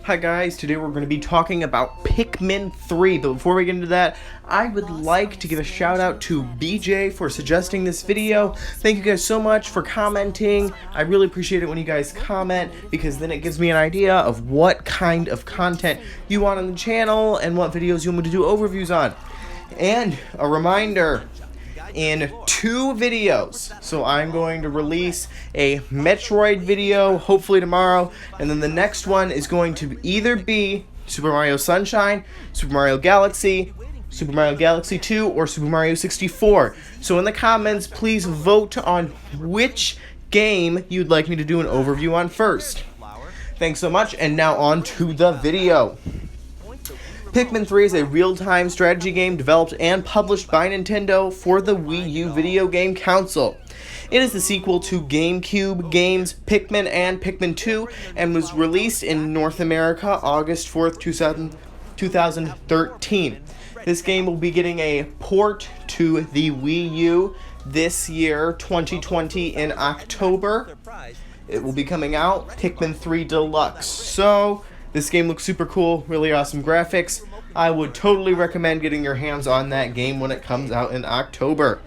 Hi guys, today we're going to be talking about Pikmin 3, but before we get into that, I would like to give a shout out to BJ for suggesting this video. Thank you guys so much for commenting. I really appreciate it when you guys comment, because then it gives me an idea of what kind of content you want on the channel and what videos you want me to do overviews on. And a reminder, in 2 videos. So I'm going to release a Metroid video hopefully tomorrow, and then the next one is going to either be Super Mario Sunshine, Super Mario Galaxy 2, or Super Mario 64. So in the comments, please vote on which game you'd like me to do an overview on first. Thanks so much, and now on to the video. Pikmin 3 is a real-time strategy game developed and published by Nintendo for the Wii U video game console. It is the sequel to GameCube games Pikmin and Pikmin 2 and was released in North America August 4th, 2013. This game will be getting a port to the Wii U this year, 2020, in October. It will be coming out, Pikmin 3 Deluxe. So this game looks super cool, really awesome graphics. I would totally recommend getting your hands on that game when it comes out in October.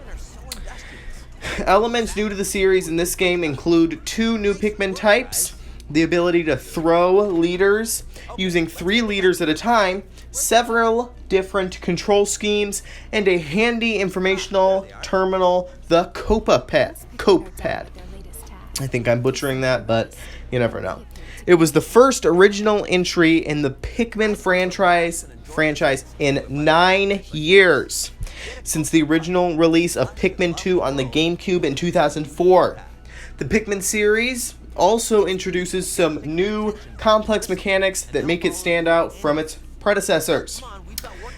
Elements new to the series in this game include 2 new Pikmin types, the ability to throw leaders using 3 leaders at a time, several different control schemes, and a handy informational terminal, the Cope Pad. I think I'm butchering that, but you never know. It was the first original entry in the Pikmin franchise in 9 years, since the original release of Pikmin 2 on the GameCube in 2004. The Pikmin series also introduces some new complex mechanics that make it stand out from its predecessors.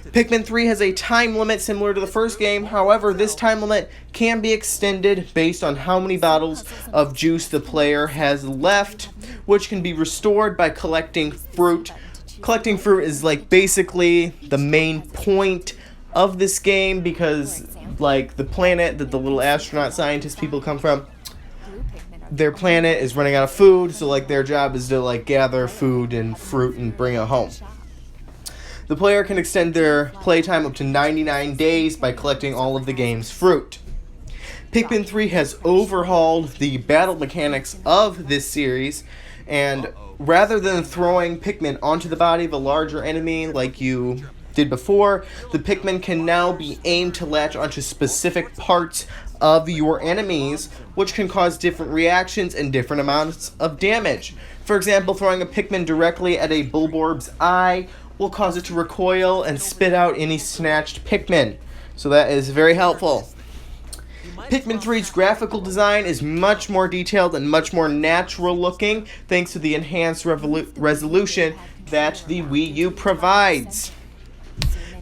Pikmin 3 has a time limit similar to the first game. However, this time limit can be extended based on how many bottles of juice the player has left, which can be restored by collecting fruit. Collecting fruit is like basically the main point of this game, because like the planet that the little astronaut scientist people come from, their planet is running out of food, so like their job is to like gather food and fruit and bring it home. The player can extend their playtime up to 99 days by collecting all of the game's fruit. Pikmin 3 has overhauled the battle mechanics of this series, and rather than throwing Pikmin onto the body of a larger enemy like you did before, the Pikmin can now be aimed to latch onto specific parts of your enemies, which can cause different reactions and different amounts of damage. For example, throwing a Pikmin directly at a Bulborb's eye will cause it to recoil and spit out any snatched Pikmin. So that is very helpful. Pikmin 3's graphical design is much more detailed and much more natural looking, thanks to the enhanced resolution that the Wii U provides.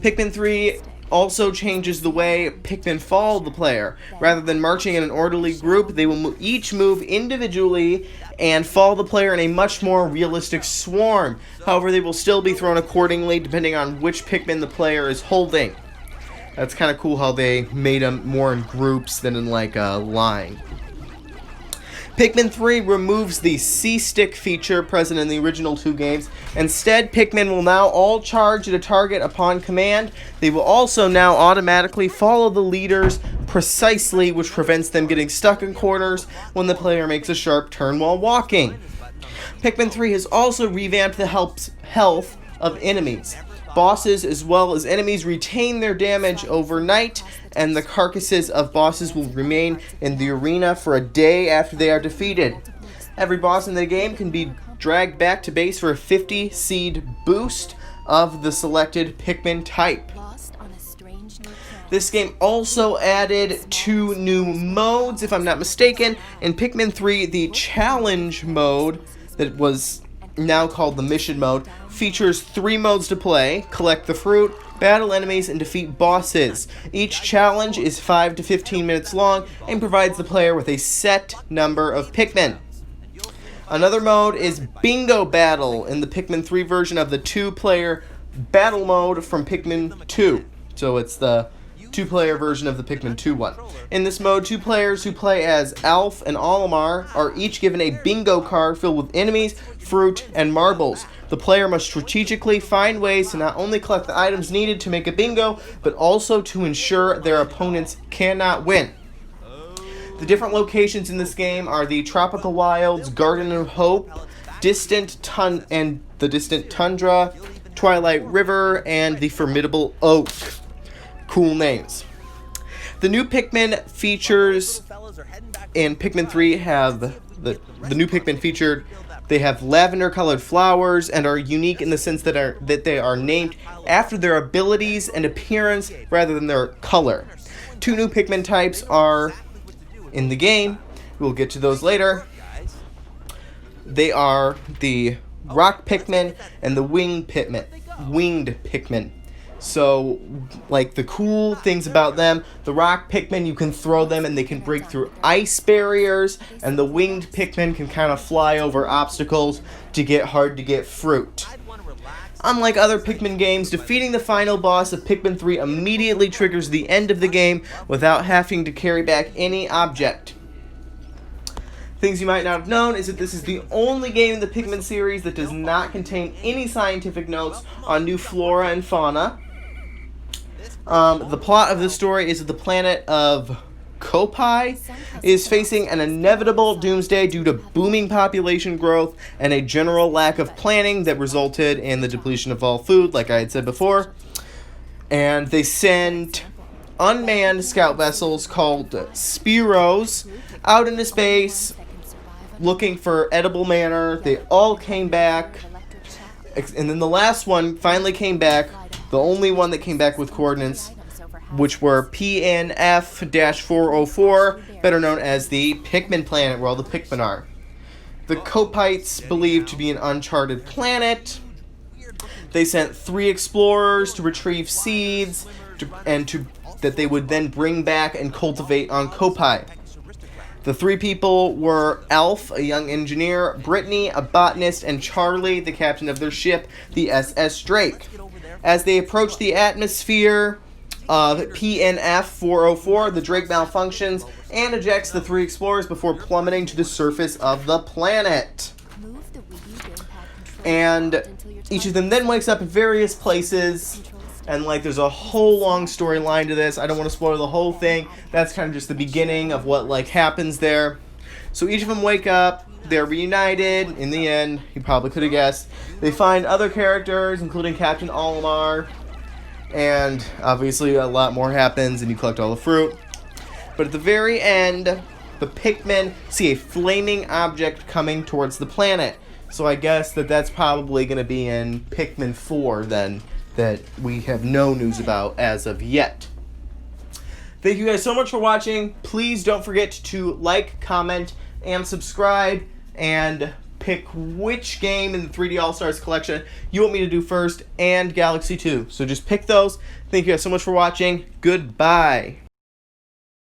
Pikmin 3 also changes the way Pikmin follow the player. Rather than marching in an orderly group, they will each move individually and follow the player in a much more realistic swarm. However, they will still be thrown accordingly depending on which Pikmin the player is holding. That's kind of cool how they made them more in groups than in like a line. Pikmin 3 removes the C-stick feature present in the original 2 games. Instead, Pikmin will now all charge at a target upon command. They will also now automatically follow the leaders precisely, which prevents them getting stuck in corners when the player makes a sharp turn while walking. Pikmin 3 has also revamped the health of enemies. Bosses as well as enemies retain their damage overnight, and the carcasses of bosses will remain in the arena for a day after they are defeated. Every boss in the game can be dragged back to base for a 50 seed boost of the selected Pikmin type. This game also added 2 new modes, if I'm not mistaken. In Pikmin 3, the challenge mode, that was now called the mission mode, features 3 modes to play: collect the fruit, battle enemies, and defeat bosses. Each challenge is 5 to 15 minutes long and provides the player with a set number of Pikmin. Another mode is Bingo Battle in the Pikmin 3 version of the 2-player battle mode from Pikmin 2. So it's the two-player version of the Pikmin 2 one. In this mode, two players who play as Alf and Olimar are each given a bingo card filled with enemies, fruit, and marbles. The player must strategically find ways to not only collect the items needed to make a bingo, but also to ensure their opponents cannot win. The different locations in this game are the Tropical Wilds, Garden of Hope, Distant Tundra, Twilight River, and the Formidable Oak. Cool names. The new Pikmin features in Pikmin 3 have the new Pikmin featured. They have lavender-colored flowers and are unique in the sense that they are named after their abilities and appearance rather than their color. Two new Pikmin types are in the game. We'll get to those later. They are the Rock Pikmin and the Winged Pikmin. So, like, the cool things about them, the Rock Pikmin, you can throw them and they can break through ice barriers, and the Winged Pikmin can kind of fly over obstacles to get hard-to-get fruit. Unlike other Pikmin games, defeating the final boss of Pikmin 3 immediately triggers the end of the game without having to carry back any object. Things you might not have known is that this is the only game in the Pikmin series that does not contain any scientific notes on new flora and fauna. The plot of the story is that the planet of Kopai is facing an inevitable doomsday due to booming population growth and a general lack of planning that resulted in the depletion of all food, like I had said before. And they send unmanned scout vessels called Spearows out into space looking for edible matter. They all came back, and then the last one finally came back, the only one that came back with coordinates, which were PNF-404, better known as the Pikmin planet, where all the Pikmin are. The Kopaites believed to be an uncharted planet. They sent 3 explorers to retrieve seeds that they would then bring back and cultivate on Kopai. The 3 people were Alf, a young engineer, Brittany, a botanist, and Charlie, the captain of their ship, the SS Drake. As they approach the atmosphere of PNF-404, the Drake malfunctions and ejects the 3 explorers before plummeting to the surface of the planet. And each of them then wakes up in various places, and there's a whole long storyline to this. I don't want to spoil the whole thing. That's kind of just the beginning of what happens there. So each of them wake up, they're reunited. In the end, you probably could have guessed. They find other characters, including Captain Olimar, and obviously a lot more happens, and you collect all the fruit. But at the very end, the Pikmin see a flaming object coming towards the planet. So I guess that's probably going to be in Pikmin 4 then, that we have no news about as of yet. Thank you guys so much for watching. Please don't forget to like, comment, and subscribe, and pick which game in the 3D All-Stars collection you want me to do first, and Galaxy 2. So just pick those. Thank you guys so much for watching. Goodbye.